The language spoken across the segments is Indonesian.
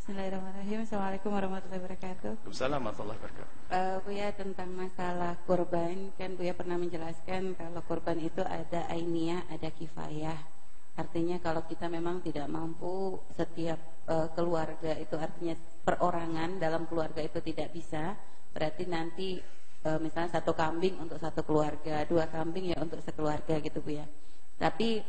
Bismillahirrahmanirrahim. Assalamualaikum warahmatullahi wabarakatuh. Waalaikumsalam warahmatullahi wabarakatuh. Buya, tentang masalah kurban, kan Buya pernah menjelaskan kalau kurban itu ada ainiyah, ada kifayah. Artinya kalau kita memang tidak mampu setiap keluarga, itu artinya perorangan dalam keluarga itu tidak bisa, berarti nanti misalnya satu kambing untuk satu keluarga, dua kambing ya untuk sekeluarga gitu Buya. Tapi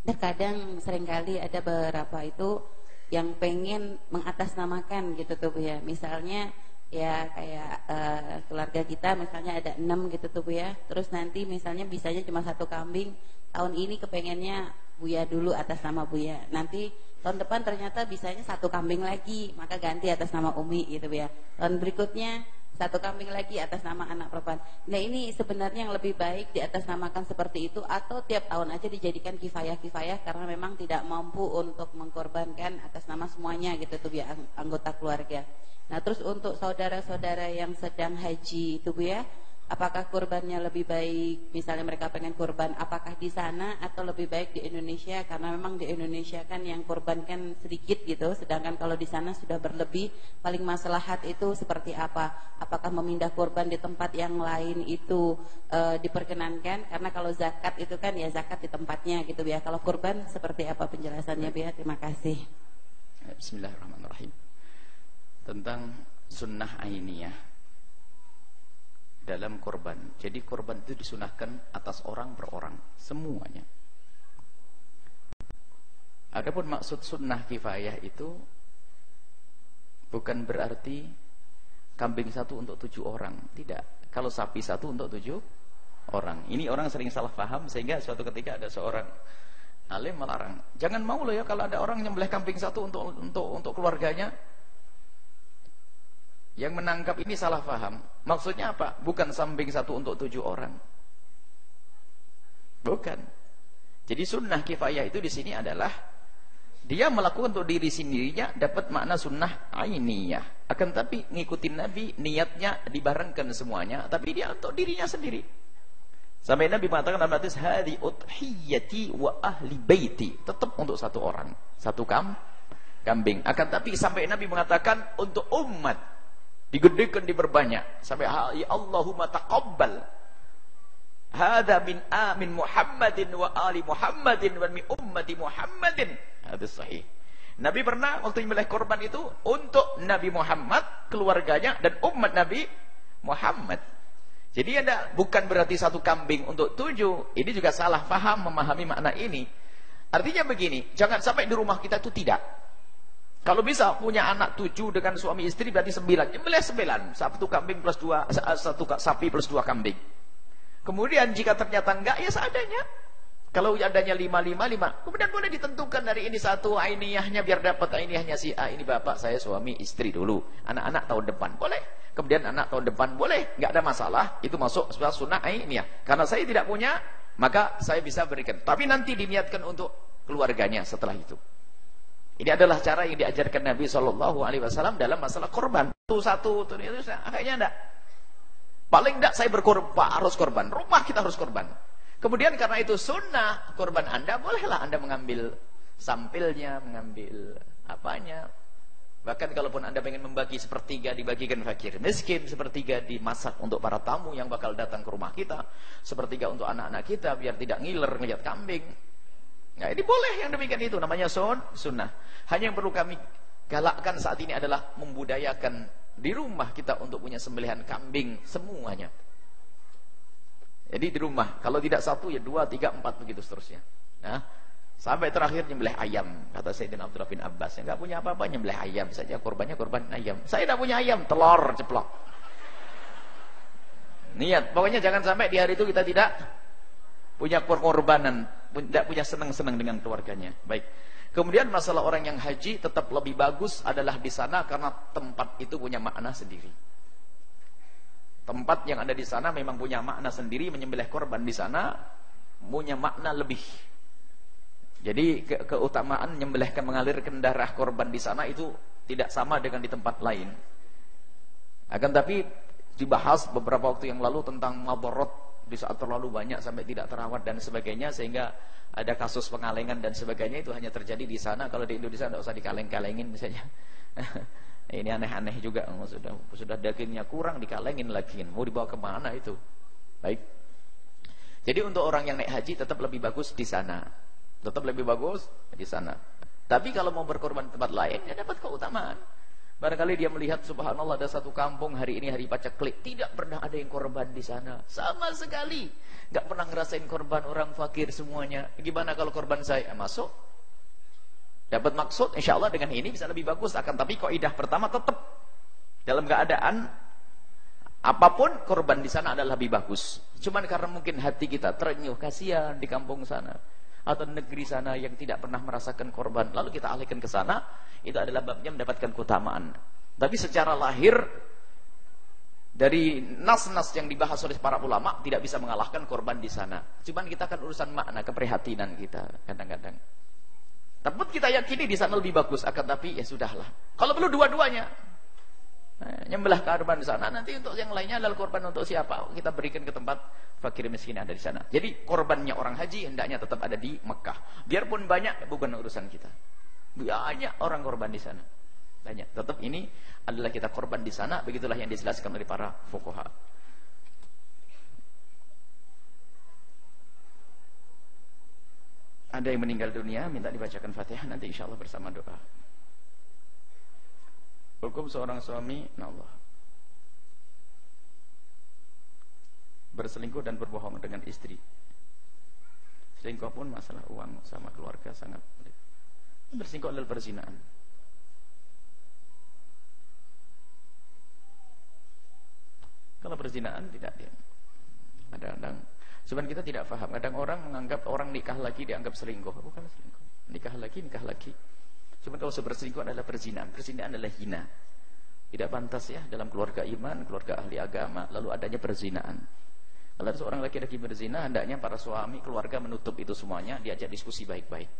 terkadang seringkali ada beberapa itu yang pengen mengatasnamakan gitu tuh Bu ya. Misalnya ya kayak keluarga kita misalnya ada 6 gitu tuh Bu ya. Terus nanti misalnya bisanya cuma satu kambing. Tahun ini kepengennya Buya dulu atas nama Buya. Nanti tahun depan ternyata bisanya satu kambing lagi, maka ganti atas nama Umi gitu Bu ya. Tahun berikutnya satu kambing lagi atas nama anak perempuan. Nah ini sebenarnya yang lebih baik diatasnamakan seperti itu, atau tiap tahun aja dijadikan kifayah-kifayah karena memang tidak mampu untuk mengkorbankan atas nama semuanya gitu tuh ya anggota keluarga. Nah terus untuk saudara-saudara yang sedang haji itu Bu ya, apakah kurbannya lebih baik misalnya mereka pengen kurban apakah di sana atau lebih baik di Indonesia, karena memang di Indonesia kan yang kurban kan sedikit gitu, sedangkan kalau di sana sudah berlebih. Paling maslahat itu seperti apa? Apakah memindah kurban di tempat yang lain itu diperkenankan, karena kalau zakat itu kan ya zakat di tempatnya gitu ya. Kalau kurban seperti apa penjelasannya Bu ya? Terima kasih. Bismillahirrahmanirrahim. Tentang sunnah ainiyah dalam korban. Jadi korban itu disunahkan atas orang per orang, semuanya. Adapun maksud sunnah kifayah itu bukan berarti kambing satu untuk 7 orang, tidak. Kalau sapi satu untuk 7 orang. Ini orang sering salah paham sehingga suatu ketika ada seorang alim melarang. Jangan mau loh ya kalau ada orang nyembelih kambing satu untuk keluarganya. Yang menangkap ini salah paham. Maksudnya apa? Bukan kambing satu untuk 7 orang. Bukan. Jadi sunnah kifayah itu di sini adalah dia melakukan untuk diri sendirinya dapat makna sunnah ainiyah. Akan tapi ngikutin Nabi niatnya dibarengkan semuanya, tapi dia untuk dirinya sendiri. Sampai Nabi mengatakan dalam hadis hadi udhiyati wa ahli baiti, tetap untuk satu orang, satu kambing. Akan tapi sampai Nabi mengatakan untuk umat digedekan, diperbanyak sampai ya Allahumma taqabbal hadza min amin Muhammadin wa ali Muhammadin wa min ummati Muhammadin. Hadis sahih. Nabi pernah waktu menyembelih korban itu untuk Nabi Muhammad, keluarganya dan umat Nabi Muhammad. Jadi bukan berarti satu kambing untuk 7. Ini juga salah paham memahami makna ini. Artinya begini, jangan sampai di rumah kita itu tidak. Kalau bisa punya anak 7 dengan suami istri berarti 9. Nyembelih 9. Satu kambing plus 2, satu sapi plus 2 kambing. Kemudian jika ternyata enggak, ya seadanya. Kalau adanya 5. Kemudian boleh ditentukan dari ini satu ainiyahnya biar dapat ainiyahnya si A. Ini bapak saya suami istri dulu. Anak-anak tahun depan. Boleh. Kemudian anak tahun depan. Boleh. Enggak ada masalah. Itu masuk sunnah ainiyah. Karena saya tidak punya, maka saya bisa berikan. Tapi nanti diniatkan untuk keluarganya setelah itu. Ini adalah cara yang diajarkan Nabi SAW dalam masalah korban. Satu, kayaknya enggak. Paling enggak saya harus korban. Rumah kita harus korban. Kemudian karena itu sunnah korban Anda, bolehlah Anda mengambil sampilnya, mengambil apanya. Bahkan kalaupun Anda pengen membagi sepertiga, dibagikan fakir miskin, sepertiga dimasak untuk para tamu yang bakal datang ke rumah kita, sepertiga untuk anak-anak kita biar tidak ngiler ngeliat kambing. Nah ini boleh yang demikian, itu namanya sunnah. Hanya yang perlu kami galakkan saat ini adalah membudayakan di rumah kita untuk punya sembelihan kambing semuanya. Jadi di rumah, kalau tidak 1 ya 2, 3, 4 begitu seterusnya. Nah, sampai terakhir nyembelih ayam, kata Sayyidina Abdullah bin Abbas. Yang enggak punya apa-apa nyembelih ayam saja, korbannya korban ayam. Saya tidak punya ayam, telur ceplok. Niat, pokoknya jangan sampai di hari itu kita tidak punya pengorbanan, tidak punya senang-senang dengan keluarganya. Baik. Kemudian masalah orang yang haji tetap lebih bagus adalah di sana karena tempat itu punya makna sendiri. Tempat yang ada di sana memang punya makna sendiri, menyembelih korban di sana punya makna lebih. Jadi keutamaan menyembelihkan, mengalirkan darah korban di sana itu tidak sama dengan di tempat lain. Akan tapi dibahas beberapa waktu yang lalu tentang madarat di saat terlalu banyak sampai tidak terawat dan sebagainya, sehingga ada kasus pengalengan dan sebagainya. Itu hanya terjadi di sana. Kalau di Indonesia tidak usah dikaleng-kalengin misalnya. Ini aneh-aneh juga. Sudah dagingnya kurang, dikalengin lagi. Mau dibawa kemana itu? Baik. Jadi untuk orang yang naik haji tetap lebih bagus di sana. Tetap lebih bagus di sana. Tapi kalau mau berkorban di tempat lain, ya dapat keutamaan. Barangkali dia melihat, subhanallah, ada satu kampung hari ini hari paceklik, tidak pernah ada yang korban di sana, sama sekali, nggak pernah ngerasain korban, orang fakir semuanya. Gimana kalau korban saya? Masuk, dapat maksud, insya Allah dengan ini bisa lebih bagus. Akan tapi kaidah pertama tetap dalam keadaan apapun korban di sana adalah lebih bagus. Cuman karena mungkin hati kita terenyuh, kasihan di kampung sana atau negeri sana yang tidak pernah merasakan korban, lalu kita alihkan ke sana, itu adalah babnya mendapatkan keutamaan. Tapi secara lahir dari nas-nas yang dibahas oleh para ulama tidak bisa mengalahkan korban di sana. Cuman kita kan urusan makna, keprihatinan kita kadang-kadang. Tapi kita yakini di sana lebih bagus, akan tapi ya sudahlah. Kalau perlu dua-duanya. Nyembelih korban di sana, nanti untuk yang lainnya adalah korban untuk siapa? Kita berikan ke tempat fakir miskin yang ada di sana. Jadi korbannya orang haji hendaknya tetap ada di Mekah. Biarpun banyak, bukan urusan kita. Banyak orang korban di sana. Banyak. Tetap ini adalah kita korban di sana. Begitulah yang dijelaskan oleh para fuqaha. Ada yang meninggal dunia, minta dibacakan Fatihah, nanti insya Allah bersama doa. Hukum seorang suami, Allah, berselingkuh dan berbohong dengan istri. Selingkuh pun masalah uang sama keluarga sangat. Berselingkuh adalah perzinaan. Kalau perzinaan tidak dia. Kadang-kadang, cuman kita tidak paham. Kadang orang menganggap orang nikah lagi dianggap selingkuh. Bukan selingkuh. Nikah lagi. Cuma kalau berselingkuh adalah perzinaan. Perzinaan adalah hina. Tidak pantas ya dalam keluarga iman, keluarga ahli agama, lalu adanya perzinaan. Kalau ada seorang laki-laki berzina, hendaknya para suami, keluarga menutup itu semuanya, diajak diskusi baik-baik.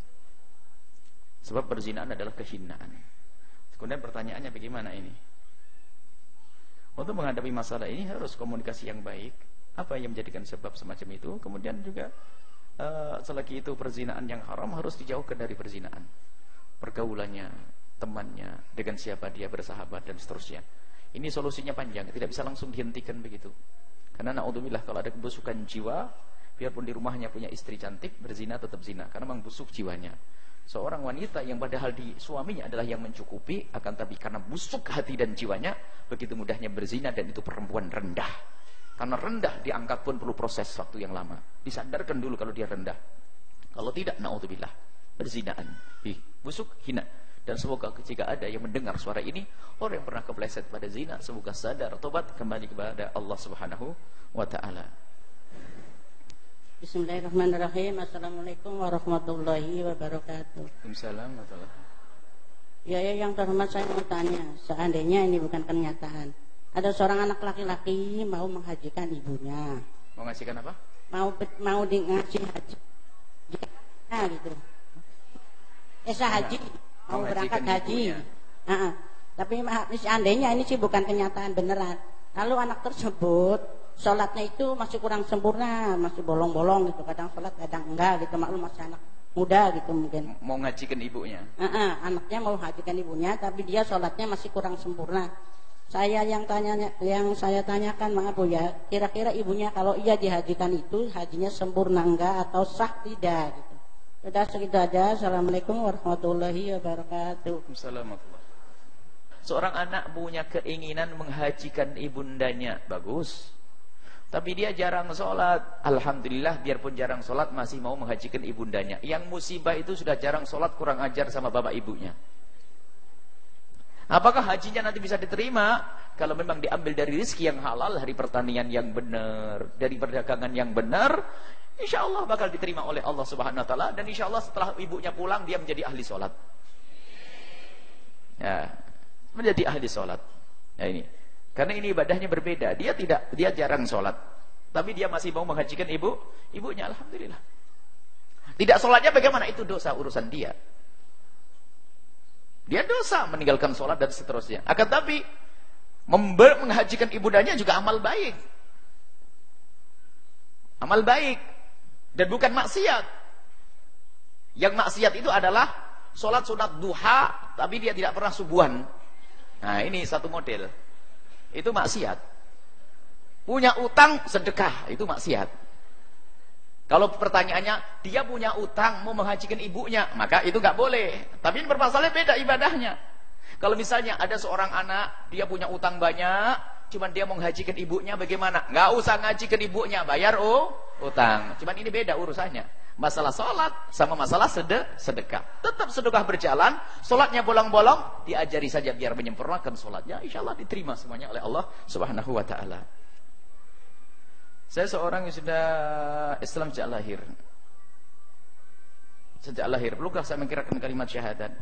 Sebab perzinaan adalah kehinaan. Kemudian pertanyaannya bagaimana ini? Untuk menghadapi masalah ini harus komunikasi yang baik. Apa yang menjadikan sebab semacam itu? Kemudian juga selagi itu perzinaan yang haram, harus dijauhkan dari perzinaan. Pergaulannya, temannya, dengan siapa dia bersahabat dan seterusnya. Ini solusinya panjang, tidak bisa langsung dihentikan begitu. Karena na'udzubillah kalau ada kebusukan jiwa, biarpun di rumahnya punya istri cantik, berzina tetap zina karena memang busuk jiwanya. Seorang wanita yang padahal di suaminya adalah yang mencukupi, akan tapi karena busuk hati dan jiwanya, begitu mudahnya berzina, dan itu perempuan rendah. Karena rendah diangkat pun perlu proses waktu yang lama. Disadarkan dulu kalau dia rendah. Kalau tidak, na'udzubillah, berzinaan, busuk, hina. Dan semoga jika ada yang mendengar suara ini, orang yang pernah kepleset pada zina, semoga sadar, tobat, kembali kepada Allah Subhanahu wa ta'ala. Bismillahirrahmanirrahim. Assalamualaikum warahmatullahi wabarakatuh. Waalaikumsalam warahmatullahi wabarakatuh. Ya, yang terhormat, saya mau tanya, seandainya ini bukan kenyataan, ada seorang anak laki-laki mau menghajikan ibunya. Mau ngasihkan apa? Mau ngasih haji. Nah, gitu. Haji, mau berangkat haji. Tapi seandainya ini sih bukan kenyataan beneran. Lalu anak tersebut sholatnya itu masih kurang sempurna, masih bolong-bolong gitu. Kadang sholat, kadang enggak gitu. Maklum masih anak muda gitu mungkin. Mau ngajikan ibunya. Anaknya mau hajikan ibunya, tapi dia sholatnya masih kurang sempurna. Yang saya tanyakan, maaf Bu ya, kira-kira ibunya kalau ia dihajikan itu hajinya sempurna enggak atau sah tidak gitu. Sudah segitu aja. Assalamualaikum warahmatullahi wabarakatuh. Assalamualaikum. Seorang anak punya keinginan menghajikan ibundanya, bagus. Tapi dia jarang sholat. Alhamdulillah, biarpun jarang sholat masih mau menghajikan ibundanya. Yang musibah itu sudah jarang sholat, kurang ajar sama bapak ibunya. Apakah hajinya nanti bisa diterima? Kalau memang diambil dari rezeki yang halal, dari pertanian yang benar, dari perdagangan yang benar, insya Allah bakal diterima oleh Allah Subhanahu Wa Taala. Dan insya Allah setelah ibunya pulang, dia menjadi ahli sholat. Ya, menjadi ahli sholat. Ya ini, karena ini ibadahnya berbeda. Dia jarang sholat, tapi dia masih mau menghajikan ibunya. Alhamdulillah. Tidak sholatnya bagaimana? Itu dosa, urusan dia. Dia dosa meninggalkan sholat dan seterusnya. Akan tapi menghajikan ibundanya juga amal baik. Amal baik. Dan bukan maksiat. Yang maksiat itu adalah sholat sunat duha, tapi dia tidak pernah subuhan. Nah, ini satu model. Itu maksiat. Punya utang, sedekah. Itu maksiat. Kalau pertanyaannya, dia punya utang, mau menghajikan ibunya, maka itu nggak boleh. Tapi bermasalahnya beda ibadahnya. Kalau misalnya ada seorang anak, dia punya utang banyak, cuman dia mau menghajikan ibunya, bagaimana? Nggak usah ngajikan ibunya, bayar utang. Cuman ini beda urusannya. Masalah sholat sama masalah sedekah. Tetap sedekah berjalan, sholatnya bolong-bolong, diajari saja biar menyempurnakan sholatnya. Insya Allah diterima semuanya oleh Allah Subhanahu wa ta'ala. Saya seorang yang sudah Islam sejak lahir. Sejak lahir, perlukah saya mengkirakan kalimat syahadat?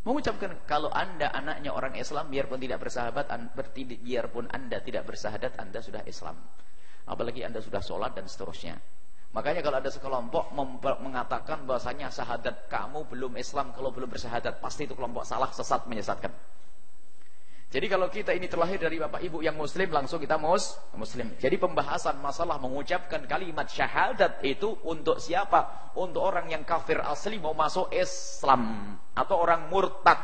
Mengucapkan, kalau anda anaknya orang Islam, biarpun tidak bersahabat, biarpun anda tidak bersahadat, anda sudah Islam. Apalagi anda sudah sholat dan seterusnya. Makanya kalau ada sekelompok mengatakan bahwasanya syahadat kamu belum Islam kalau belum bersahadat, pasti itu kelompok salah, sesat, menyesatkan. Jadi kalau kita ini terlahir dari bapak ibu yang muslim, langsung kita muslim. Jadi pembahasan masalah mengucapkan kalimat syahadat itu untuk siapa? Untuk orang yang kafir asli mau masuk Islam, atau orang murtad.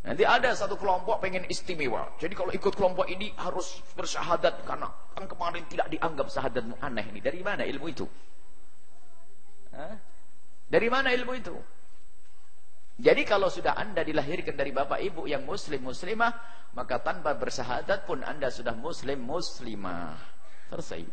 Nanti ada satu kelompok pengen istimewa. Jadi kalau ikut kelompok ini harus bersyahadat, karena kan kemarin tidak dianggap syahadatmu. Aneh ini. Dari mana ilmu itu? Dari mana ilmu itu? Jadi kalau sudah anda dilahirkan dari bapak ibu yang muslim muslimah, maka tanpa bersyahadat pun anda sudah muslim muslimah. Selesai.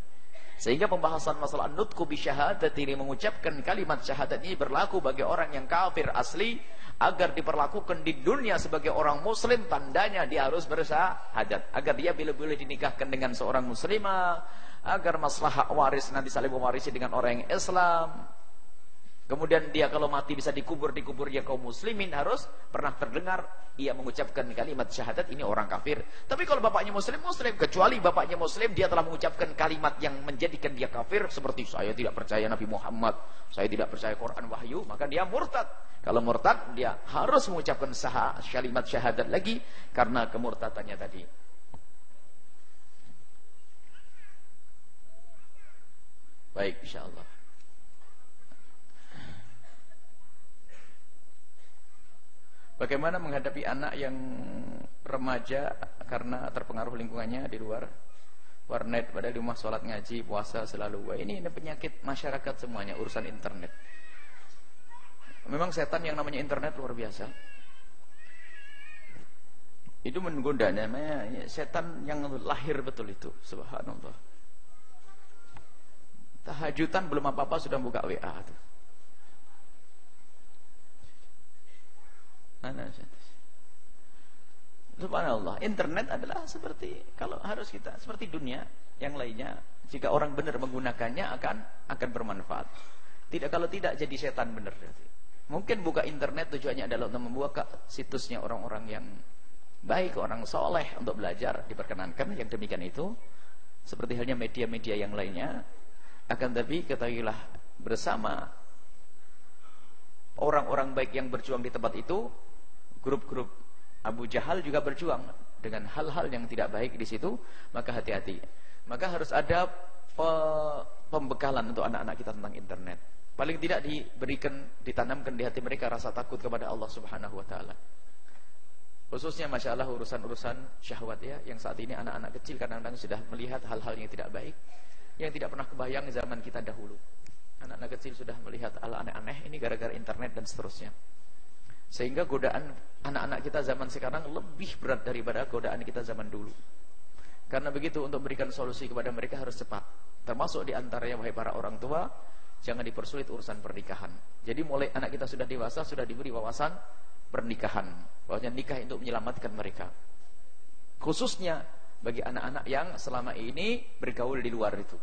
Sehingga pembahasan masalah nutku bisyahadat ini, mengucapkan kalimat syahadat ini berlaku bagi orang yang kafir asli, agar diperlakukan di dunia sebagai orang muslim, tandanya dia harus bersyahadat. Agar dia boleh dinikahkan dengan seorang muslimah, agar masalah waris nanti saling mewarisi dengan orang yang Islam. Kemudian dia kalau mati bisa dikubur dia kaum muslimin, harus pernah terdengar ia mengucapkan kalimat syahadat, ini orang kafir. Tapi kalau bapaknya muslim, kecuali bapaknya muslim, dia telah mengucapkan kalimat yang menjadikan dia kafir, seperti saya tidak percaya Nabi Muhammad, saya tidak percaya Quran wahyu, maka dia murtad. Kalau murtad, dia harus mengucapkan kalimat syahadat lagi karena kemurtadannya tadi. Baik, insyaallah. Bagaimana menghadapi anak yang remaja karena terpengaruh lingkungannya di luar warnet, padahal di rumah sholat, ngaji, puasa selalu. Wah, ini penyakit masyarakat semuanya, urusan internet. Memang setan yang namanya internet luar biasa. Itu menggoda, namanya setan yang lahir betul itu, subhanallah. Tahajudan belum apa-apa sudah buka WA tuh. Subhanallah, internet adalah seperti, kalau harus kita seperti dunia yang lainnya, jika orang benar menggunakannya akan bermanfaat. Tidak, kalau tidak jadi setan benar. Mungkin buka internet tujuannya adalah untuk membuka situsnya orang-orang yang baik, orang soleh untuk belajar, diperkenankan yang demikian itu. Seperti halnya media-media yang lainnya. Akan tapi ketahuilah bersama orang-orang baik yang berjuang di tempat itu, grup-grup Abu Jahal juga berjuang dengan hal-hal yang tidak baik di situ, maka hati-hati. Maka harus ada pembekalan untuk anak-anak kita tentang internet. Paling tidak ditanamkan di hati mereka rasa takut kepada Allah Subhanahu wa taala. Khususnya masalah urusan-urusan syahwat ya, yang saat ini anak-anak kecil kadang-kadang sudah melihat hal-hal yang tidak baik, yang tidak pernah kebayang zaman kita dahulu. Anak-anak kecil sudah melihat hal aneh-aneh ini gara-gara internet dan seterusnya. Sehingga godaan anak-anak kita zaman sekarang lebih berat daripada godaan kita zaman dulu. Karena begitu, untuk memberikan solusi kepada mereka harus cepat. Termasuk diantaranya, wahai para orang tua, jangan dipersulit urusan pernikahan. Jadi mulai anak kita sudah dewasa, sudah diberi wawasan pernikahan, bahwasanya nikah untuk menyelamatkan mereka. Khususnya bagi anak-anak yang selama ini bergaul di luar itu.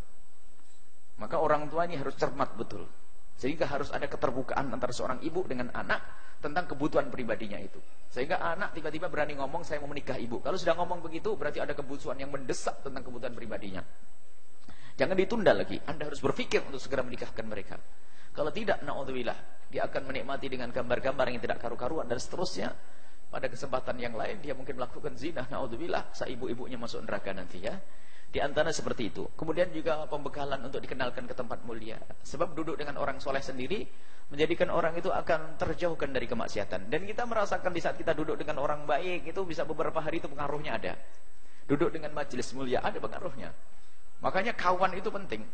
Maka orang tua ini harus cermat betul. Sehingga harus ada keterbukaan antara seorang ibu dengan anak tentang kebutuhan pribadinya itu. Sehingga anak tiba-tiba berani ngomong, saya mau menikah ibu. Kalau sudah ngomong begitu, berarti ada kebutuhan yang mendesak tentang kebutuhan pribadinya. Jangan ditunda lagi. Anda harus berpikir untuk segera menikahkan mereka. Kalau tidak, na'udzubillah, dia akan menikmati dengan gambar-gambar yang tidak karu-karuan dan seterusnya. Pada kesempatan yang lain dia mungkin melakukan zina, na'udzubillah, saibu-ibunya masuk neraka nanti ya. Di antara seperti itu. Kemudian juga pembekalan untuk dikenalkan ke tempat mulia. Sebab duduk dengan orang soleh sendiri menjadikan orang itu akan terjauhkan dari kemaksiatan. Dan kita merasakan di saat kita duduk dengan orang baik itu bisa beberapa hari itu pengaruhnya ada. Duduk dengan majelis mulia ada pengaruhnya. Makanya kawan itu penting.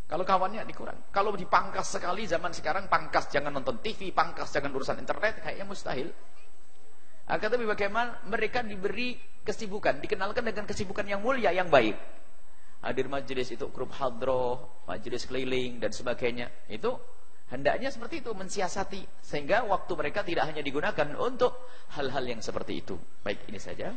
Kalau kawannya dikurang. Kalau dipangkas sekali zaman sekarang, pangkas jangan nonton TV, pangkas jangan urusan internet, kayaknya mustahil. Akan tapi bagaimana mereka diberi kesibukan, dikenalkan dengan kesibukan yang mulia, yang baik. Hadir majelis itu grup hadroh, majelis keliling dan sebagainya. Itu hendaknya seperti itu, mensiasati sehingga waktu mereka tidak hanya digunakan untuk hal-hal yang seperti itu. Baik, ini saja.